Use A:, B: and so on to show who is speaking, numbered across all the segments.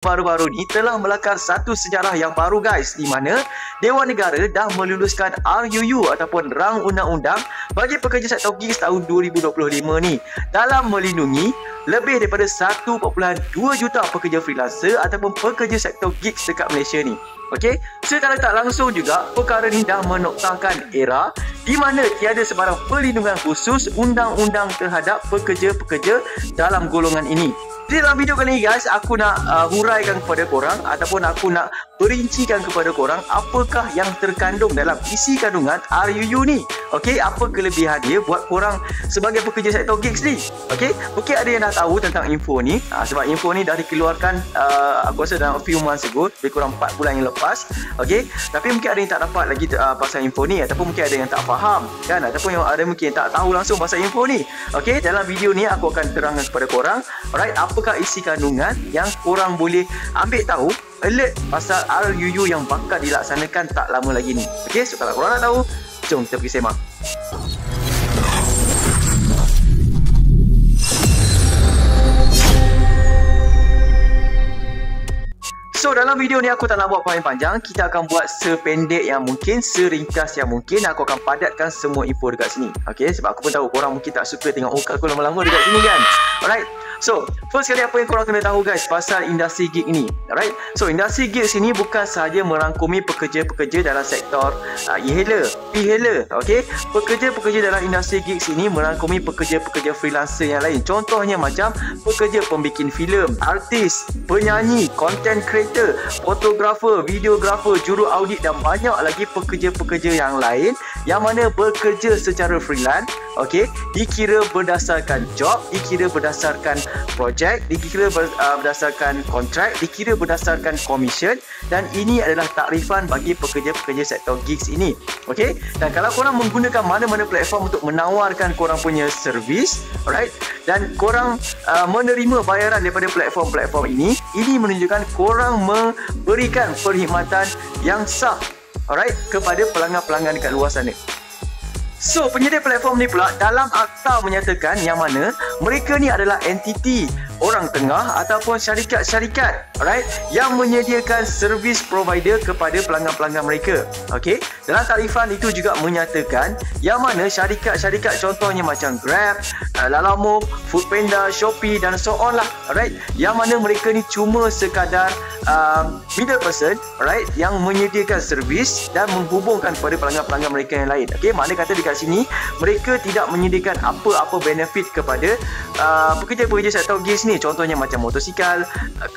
A: baru-baru ni telah melakar satu sejarah yang baru guys, di mana Dewan Negara dah meluluskan RUU ataupun Rang Undang-Undang bagi pekerja sektor gigs tahun 2025 ni dalam melindungi lebih daripada 1.2 juta pekerja freelancer ataupun pekerja sektor gigs dekat Malaysia ni. Okey, secara tak langsung juga perkara ni dah menoktahkan era di mana tiada sebarang perlindungan khusus undang-undang terhadap pekerja-pekerja dalam golongan ini. Jadi dalam video kali ni guys, aku nak huraikan kepada korang ataupun aku nak perincikan kepada korang apakah yang terkandung dalam isi kandungan RUU ni. Okey, apa kelebihan dia buat korang sebagai pekerja sektor gigs ni. Okey, mungkin ada yang dah tahu tentang info ni, sebab info ni dah dikeluarkan aku rasa dalam a few months ago, lebih kurang 4 bulan yang lepas. Okey, tapi mungkin ada yang tak dapat lagi pasal info ni, ataupun mungkin ada yang tak faham kan, ataupun yang ada mungkin yang tak tahu langsung pasal info ni. Okey, dalam video ni aku akan terangkan kepada korang, alright, apakah isi kandungan yang korang boleh ambil tahu, alert pasal RUU yang bakal dilaksanakan tak lama lagi ni. Okey, so kalau korang nak tahu, jom kita pergi semak. So dalam video ni aku tak nak buat panjang-panjang, kita akan buat sependek yang mungkin, seringkas yang mungkin. Aku akan padatkan semua info dekat sini. Okey, sebab aku pun tahu korang mungkin tak suka tengok aku lama-lama dekat sini kan. Alright. So, first kali apa yang korang kena tahu guys pasal industri gig ni. Alright. So, industri gig sini bukan sahaja merangkumi pekerja-pekerja dalam sektor e-hailer, p-hailer. Okey, pekerja-pekerja dalam industri gig sini merangkumi pekerja-pekerja freelancer yang lain. Contohnya macam pekerja pembikin filem, artis, penyanyi, content creator, fotografer, videografer, juru audit dan banyak lagi pekerja-pekerja yang lain yang mana bekerja secara freelance. Okey, dikira berdasarkan job, dikira berdasarkan projek, dikira berdasarkan kontrak, dikira berdasarkan komisen, dan ini adalah takrifan bagi pekerja-pekerja sektor gigs ini. Okey, dan kalau korang menggunakan mana-mana platform untuk menawarkan korang punya servis, alright, dan korang menerima bayaran daripada platform-platform ini menunjukkan korang memberikan perkhidmatan yang sah, alright, kepada pelanggan-pelanggan dekat luar sana. So, penyedia platform ni pula dalam akta menyatakan yang mana mereka ni adalah entiti, orang tengah ataupun syarikat-syarikat, alright, yang menyediakan servis provider kepada pelanggan-pelanggan mereka. Okey, dalam takrifan itu juga menyatakan yang mana syarikat-syarikat contohnya macam Grab, Lalamove, Foodpanda, Shopee dan so on lah, alright, yang mana mereka ni cuma sekadar middle person, alright, yang menyediakan servis dan menghubungkan kepada pelanggan-pelanggan mereka yang lain. Okey, makna kata dekat sini mereka tidak menyediakan apa-apa benefit kepada pekerja-pekerja sektor gigs ni, contohnya macam motosikal,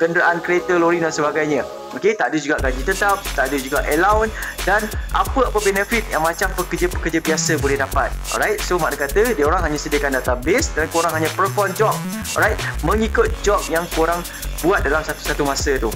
A: kenderaan kereta, lori dan sebagainya. Okey, tak ada juga gaji tetap, tak ada juga allowance dan apa-apa benefit yang macam pekerja-pekerja biasa boleh dapat. Alright, so makna kata dia orang hanya sediakan database dan korang hanya perform job, alright, mengikut job yang korang buat dalam satu-satu masa tu.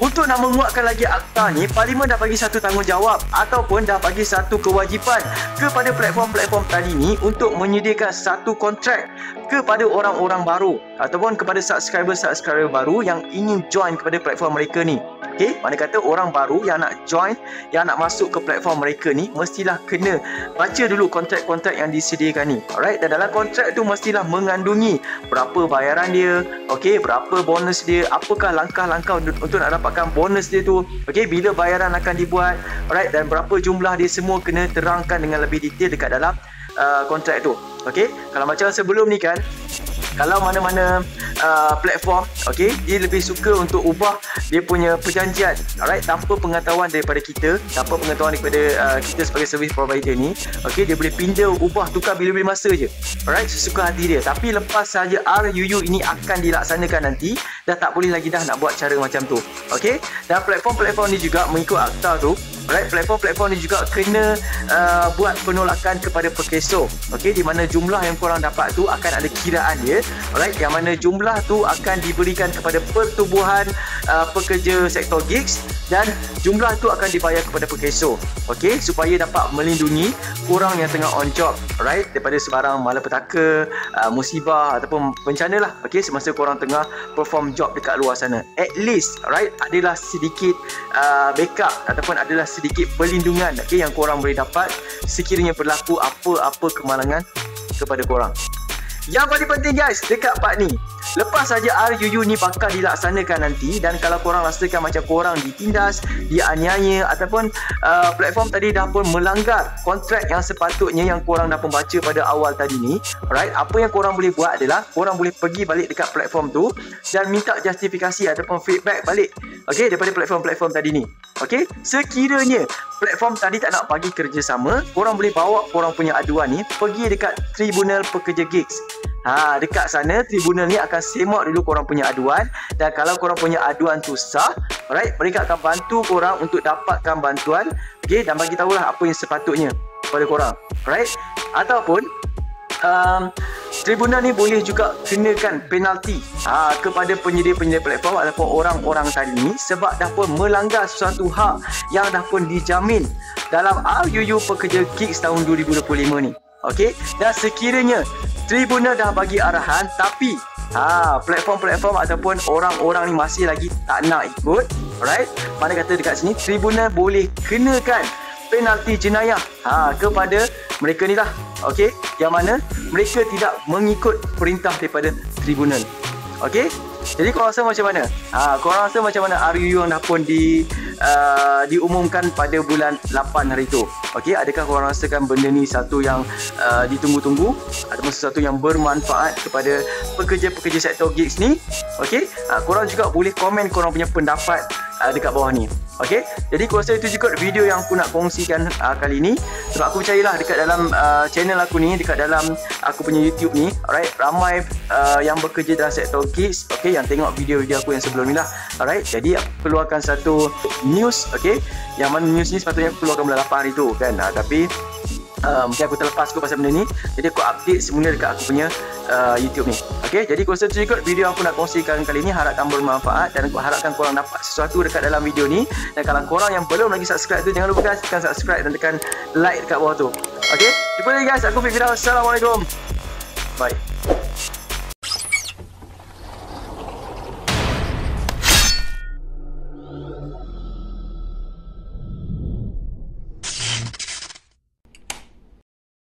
A: Untuk nak menguatkan lagi akta ni, Parlimen dah bagi satu tanggungjawab ataupun dah bagi satu kewajipan kepada platform-platform tadi ni untuk menyediakan satu kontrak kepada orang-orang baru ataupun kepada subscriber-subscriber baru yang ingin join kepada platform mereka ni. Okey, mana kata orang baru yang nak join, yang nak masuk ke platform mereka ni mestilah kena baca dulu kontrak-kontrak yang disediakan ni. Alright, dan dalam kontrak tu mestilah mengandungi berapa bayaran dia, okey, berapa bonus dia, apakah langkah-langkah untuk nak dapatkan bonus dia tu, okey, bila bayaran akan dibuat, alright, dan berapa jumlah dia, semua kena terangkan dengan lebih detail dekat dalam kontrak tu. Okey, kalau macam sebelum ni kan, kalau mana-mana platform, okey, dia lebih suka untuk ubah dia punya perjanjian, alright, tanpa pengetahuan daripada kita, tanpa pengetahuan daripada kita sebagai service provider ni. Okey, dia boleh pindah, ubah, tukar bila-bila masa je, alright, sesuka hati dia. Tapi lepas saja RUU ini akan dilaksanakan nanti, dah tak boleh lagi dah nak buat cara macam tu. Okey, dan platform-platform ni juga mengikut akta tu, alright, platform-platform ni juga kena buat penolakan kepada perkeso. Okey, di mana jumlah yang korang dapat tu akan ada kiraan dia, alright, yang mana jumlah tu akan diberikan kepada pertubuhan pekerja sektor gigs dan jumlah tu akan dibayar kepada perkeso. Okey, supaya dapat melindungi korang yang tengah on job, alright, daripada sebarang malapetaka, musibah ataupun bencana lah. Okey, semasa korang tengah perform job dekat luar sana, at least, alright, adalah sedikit backup ataupun adalah sedikit perlindungan, okey, yang korang boleh dapat sekiranya berlaku apa-apa kemalangan kepada korang. Yang paling penting guys, dekat part ni, lepas saja RUU ni bakal dilaksanakan nanti, dan kalau korang rasakan macam korang ditindas, dianiaya ataupun platform tadi dah pun melanggar kontrak yang sepatutnya yang korang dah pun baca pada awal tadi ni, alright, apa yang korang boleh buat adalah korang boleh pergi balik dekat platform tu dan minta justifikasi ataupun feedback balik, okey, daripada platform-platform tadi ni. Okey, sekiranya platform tadi tak nak bagi kerjasama, korang boleh bawa korang punya aduan ni pergi dekat Tribunal Pekerja Gigs. Dekat sana tribunal ni akan semak dulu korang punya aduan, dan kalau korang punya aduan tu sah, alright, mereka akan bantu korang untuk dapatkan bantuan, okey, dan bagi tahulah apa yang sepatutnya kepada korang, alright. Ataupun tribunal ni boleh juga kenakan penalti kepada penyedia-penyedia platform ataupun orang-orang tadi ni sebab dah pun melanggar sesuatu hak yang dah pun dijamin dalam RUU Pekerja Gigs tahun 2025 ni. Okey, dan sekiranya tribunal dah bagi arahan tapi platform-platform ataupun orang-orang ni masih lagi tak nak ikut, alright, mana kata dekat sini tribunal boleh kenakan penalti jenayah kepada mereka ni lah, okey, yang mana mereka tidak mengikut perintah daripada tribunal. Okey, jadi korang rasa macam mana? Korang rasa macam mana RUU yang dah pun diumumkan pada bulan 8 hari tu? Okey, adakah korang rasakan benda ni satu yang ditunggu-tunggu ataupun sesuatu yang bermanfaat kepada pekerja-pekerja sektor gigs ni? Okey, korang juga boleh komen korang punya pendapat dekat bawah ni. Okey, jadi aku rasa itu juga video yang aku nak kongsikan kali ni, sebab aku percayalah dekat dalam channel aku ni, dekat dalam aku punya YouTube ni, alright, ramai yang bekerja dalam sektor gigs, okey, yang tengok video-video aku yang sebelum ni lah, alright. Jadi aku keluarkan satu news, okey, yang mana news ni sepatutnya aku keluarkan bulan 8 hari tu kan, tapi mungkin aku terlepas kot pasal benda ni, jadi aku update semula dekat aku punya YouTube ni. Okey, jadi aku rasa tu juga video aku nak kongsikan kali ni, harapkan bermanfaat dan aku harapkan korang dapat sesuatu dekat dalam video ni. Dan kalau korang yang belum lagi subscribe tu, jangan lupa guys tekan subscribe dan tekan like dekat bawah tu. Okey, jumpa lagi guys, aku Firdaus. Assalamualaikum. Bye.